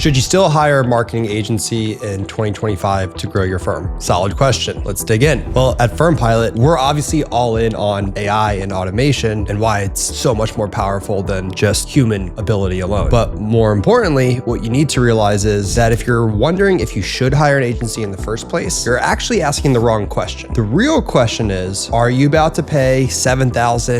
Should you still hire a marketing agency in 2025 to grow your firm? Solid question. Let's dig in. Well, at FirmPilot, we're obviously all in on AI and automation and why it's so much more powerful than just human ability alone. But more importantly, what you need to realize is that if you're wondering if you should hire an agency in the first place, you're actually asking the wrong question. The real question is, are you about to pay $7,000,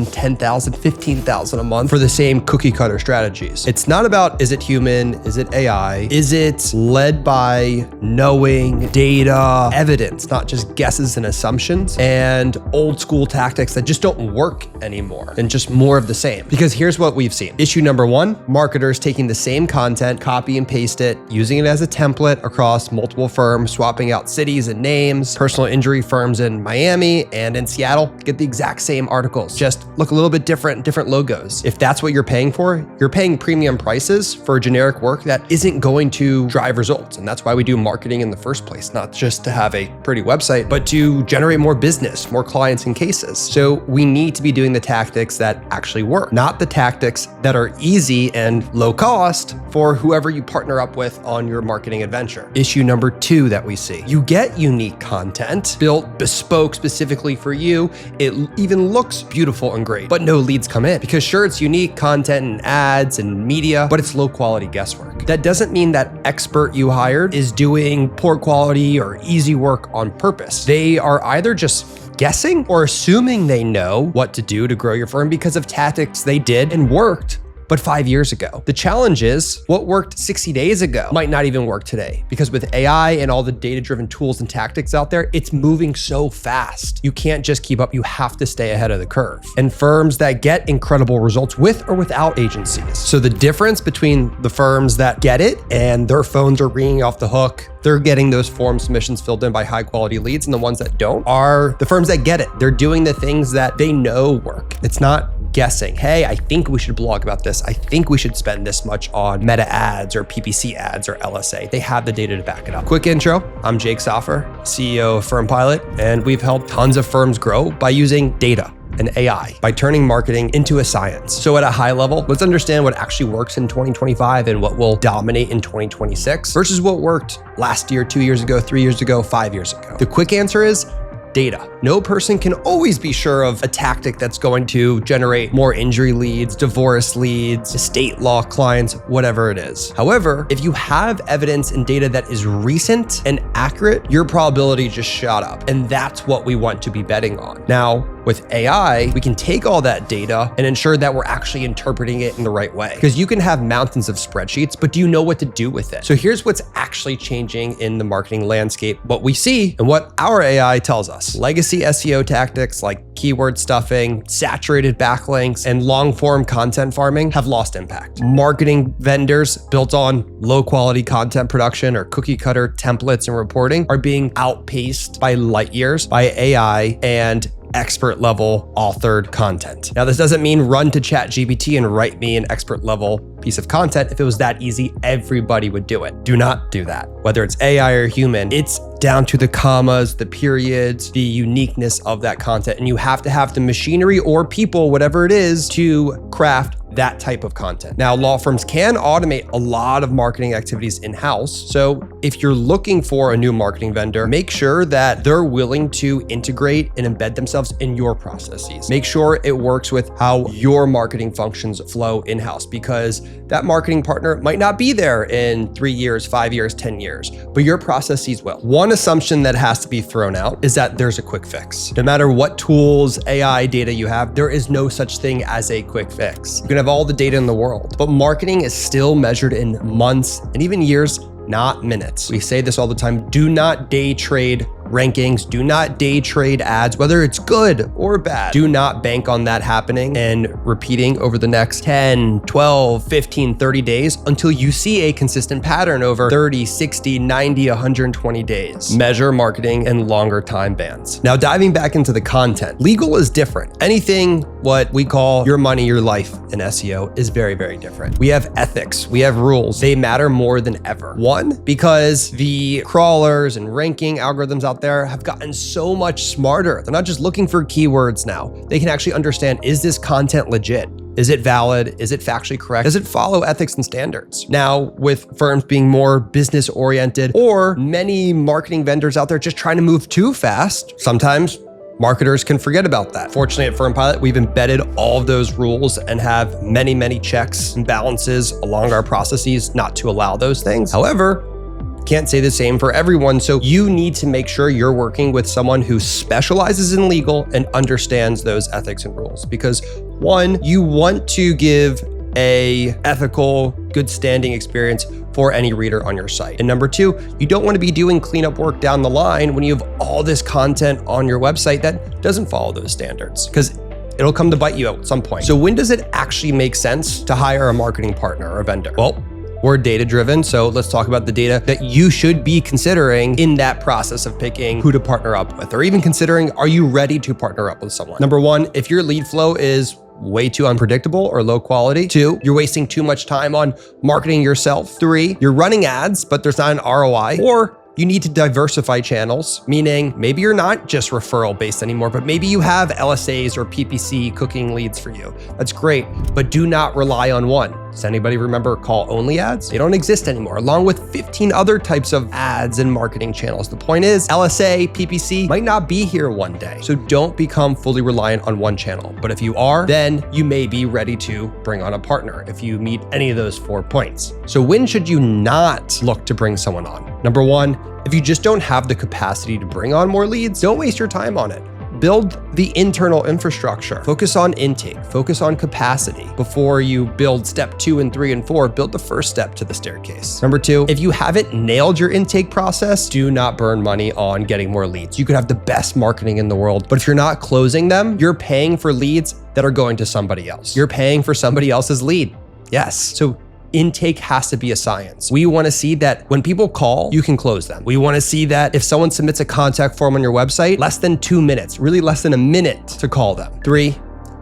$10,000, $15,000 a month for the same cookie cutter strategies? It's not about, is it human? Is it AI? Is it led by knowing, data, evidence, not just guesses and assumptions and old school tactics that just don't work anymore and just more of the same? Because here's what we've seen. Issue number one, marketers taking the same content, copy and paste it, using it as a template across multiple firms, swapping out cities and names, personal injury firms in Miami and in Seattle get the exact same articles, just look a little bit different logos. If that's what you're paying for, you're paying premium prices for generic work that isn't going to drive results. And that's why we do marketing in the first place, not just to have a pretty website, but to generate more business, more clients and cases. So we need to be doing the tactics that actually work, not the tactics that are easy and low cost for whoever you partner up with on your marketing adventure. Issue number two that we see, you get unique content built bespoke specifically for you. It even looks beautiful and great, but no leads come in because sure, it's unique content and ads and media, but it's low quality guesswork. That doesn't mean that expert you hired is doing poor quality or easy work on purpose. They are either just guessing or assuming they know what to do to grow your firm because of tactics they did and worked but 5 years ago. The challenge is what worked 60 days ago might not even work today because with AI and all the data-driven tools and tactics out there, it's moving so fast. You can't just keep up, you have to stay ahead of the curve. And firms that get incredible results with or without agencies. So the difference between the firms that get it and their phones are ringing off the hook, they're getting those form submissions filled in by high quality leads, and the ones that don't are the firms that get it. They're doing the things that they know work. It's not guessing, hey, I think we should blog about this. I think we should spend this much on meta ads or PPC ads or LSA. They have the data to back it up. Quick intro, I'm Jake Soffer, CEO of FirmPilot, and we've helped tons of firms grow by using data and AI, by turning marketing into a science. So at a high level, let's understand what actually works in 2025 and what will dominate in 2026 versus what worked last year, 2 years ago, 3 years ago, 5 years ago. The quick answer is data. No person can always be sure of a tactic that's going to generate more injury leads, divorce leads, estate law clients, whatever it is. However, if you have evidence and data that is recent and accurate, your probability just shot up. And that's what we want to be betting on. Now, with AI, we can take all that data and ensure that we're actually interpreting it in the right way. Because you can have mountains of spreadsheets, but do you know what to do with it? So here's what's actually changing in the marketing landscape, what we see and what our AI tells us. Legacy SEO tactics like keyword stuffing, saturated backlinks, and long form content farming have lost impact. Marketing vendors built on low quality content production or cookie cutter templates and reporting are being outpaced by light years by AI and expert level authored content. Now, this doesn't mean run to ChatGPT and write me an expert level piece of content. If it was that easy, everybody would do it. Do not do that. Whether it's AI or human, it's down to the commas, the periods, the uniqueness of that content. And you have to have the machinery or people, whatever it is, to craft that type of content. Now, law firms can automate a lot of marketing activities in-house. So if you're looking for a new marketing vendor, make sure that they're willing to integrate and embed themselves in your processes. Make sure it works with how your marketing functions flow in-house, because that marketing partner might not be there in 3 years, 5 years, 10 years, but your processes will. One assumption that has to be thrown out is that there's a quick fix. No matter what tools, AI data you have, there is no such thing as a quick fix. You can have all the data in the world, but marketing is still measured in months and even years, not minutes. We say this all the time. Do not day trade rankings. Do not day trade ads, whether it's good or bad. Do not bank on that happening and repeating over the next 10, 12, 15, 30 days until you see a consistent pattern over 30, 60, 90, 120 days. Measure marketing in longer time bands. Now, diving back into the content, legal is different. Anything what we call your money, your life in SEO is very, very different. We have ethics, we have rules. They matter more than ever. One, because the crawlers and ranking algorithms out there have gotten so much smarter. They're not just looking for keywords now. They can actually understand, is this content legit? Is it valid? Is it factually correct? Does it follow ethics and standards? Now, with firms being more business oriented or many marketing vendors out there just trying to move too fast, sometimes marketers can forget about that. Fortunately, at FirmPilot, we've embedded all of those rules and have many, many checks and balances along our processes not to allow those things. However, can't say the same for everyone. So you need to make sure you're working with someone who specializes in legal and understands those ethics and rules. Because one, you want to give a ethical, good standing experience for any reader on your site. And number two, you don't want to be doing cleanup work down the line when you have all this content on your website that doesn't follow those standards, because it'll come to bite you at some point. So when does it actually make sense to hire a marketing partner or a vendor? Well, we're data-driven, so let's talk about the data that you should be considering in that process of picking who to partner up with, or even considering, are you ready to partner up with someone? Number one, if your lead flow is way too unpredictable or low quality. Two, you're wasting too much time on marketing yourself. Three, you're running ads, but there's not an ROI. Or you need to diversify channels, meaning maybe you're not just referral based anymore, but maybe you have LSAs or PPC cooking leads for you. That's great, but do not rely on one. Does anybody remember call only ads? They don't exist anymore, along with 15 other types of ads and marketing channels. The point is LSA, PPC might not be here one day. So don't become fully reliant on one channel. But if you are, then you may be ready to bring on a partner if you meet any of those 4 points. So when should you not look to bring someone on? Number one, if you just don't have the capacity to bring on more leads, don't waste your time on it. Build the internal infrastructure. Focus on intake, focus on capacity. Before you build step 2 and 3 and 4, build the first step to the staircase. Number two, if you haven't nailed your intake process, do not burn money on getting more leads. You could have the best marketing in the world, but if you're not closing them, you're paying for leads that are going to somebody else. You're paying for somebody else's lead. Yes. So intake has to be a science. We want to see that when people call, you can close them. We want to see that if someone submits a contact form on your website, less than 2 minutes, really less than a minute to call them. Three,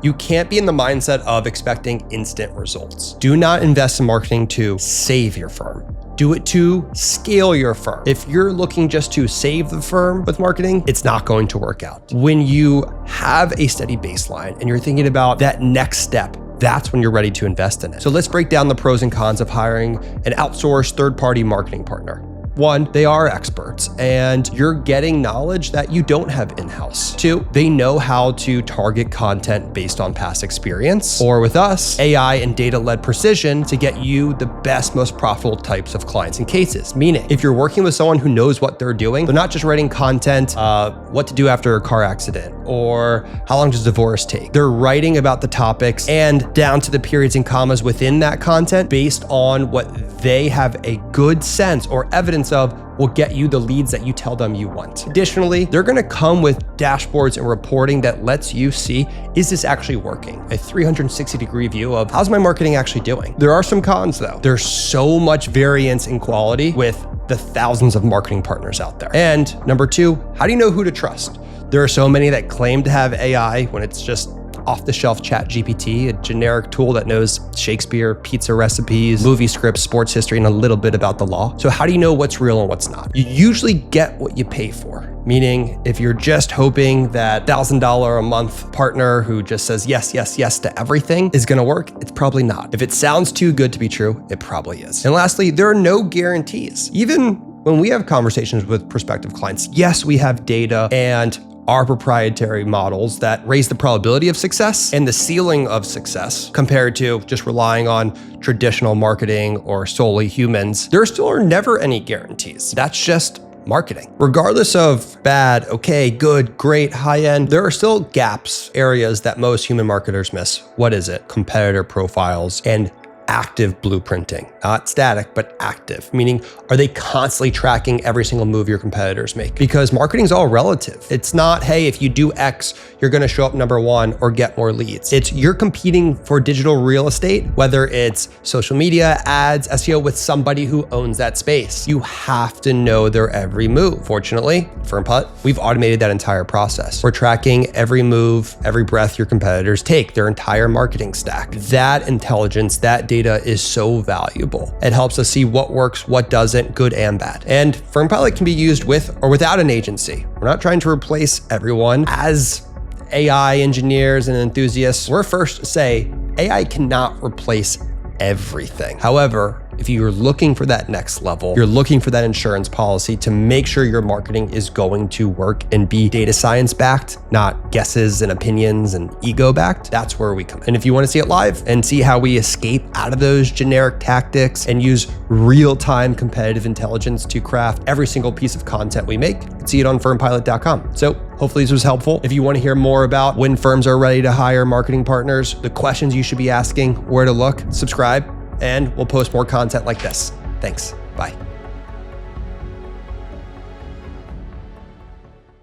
you can't be in the mindset of expecting instant results. Do not invest in marketing to save your firm. Do it to scale your firm. If you're looking just to save the firm with marketing, it's not going to work out. When you have a steady baseline and you're thinking about that next step, that's when you're ready to invest in it. So let's break down the pros and cons of hiring an outsourced third-party marketing partner. One, they are experts and you're getting knowledge that you don't have in-house. Two, they know how to target content based on past experience. Or with us, AI and data-led precision to get you the best, most profitable types of clients and cases. Meaning, if you're working with someone who knows what they're doing, they're not just writing content, what to do after a car accident, or how long does divorce take? They're writing about the topics and down to the periods and commas within that content based on what they have a good sense or evidence of will get you the leads that you tell them you want. Additionally, they're gonna come with dashboards and reporting that lets you see, is this actually working? A 360-degree view of how's my marketing actually doing? There are some cons though. There's so much variance in quality with the thousands of marketing partners out there. And number two, how do you know who to trust? There are so many that claim to have AI when it's just off-the-shelf ChatGPT, a generic tool that knows Shakespeare, pizza recipes, movie scripts, sports history, and a little bit about the law. So how do you know what's real and what's not? You usually get what you pay for. Meaning, if you're just hoping that $1,000 a month partner who just says yes, yes, yes to everything is gonna work, it's probably not. If it sounds too good to be true, it probably is. And lastly, there are no guarantees. Even when we have conversations with prospective clients, yes, we have data and our proprietary models that raise the probability of success and the ceiling of success compared to just relying on traditional marketing or solely humans. There still are never any guarantees. That's just marketing. Regardless of bad, okay, good, great, high end, there are still gaps, areas that most human marketers miss. What is it? Competitor profiles and active blueprinting, not static, but active, meaning are they constantly tracking every single move your competitors make? Because marketing is all relative. It's not, hey, if you do X, you're going to show up number one or get more leads. It's you're competing for digital real estate, whether it's social media, ads, SEO with somebody who owns that space. You have to know their every move. Fortunately, FirmPilot, we've automated that entire process. We're tracking every move, every breath your competitors take, their entire marketing stack. That intelligence, that data is so valuable. It helps us see what works, what doesn't, good and bad. And FirmPilot can be used with or without an agency. We're not trying to replace everyone. As AI engineers and enthusiasts, we're first to say, AI cannot replace everything. However, if you're looking for that next level, you're looking for that insurance policy to make sure your marketing is going to work and be data science backed, not guesses and opinions and ego backed, that's where we come in. And if you want to see it live and see how we escape out of those generic tactics and use real-time competitive intelligence to craft every single piece of content we make, you can see it on FirmPilot.com. So hopefully this was helpful. If you want to hear more about when firms are ready to hire marketing partners, the questions you should be asking, where to look, subscribe, and we'll post more content like this. Thanks. Bye.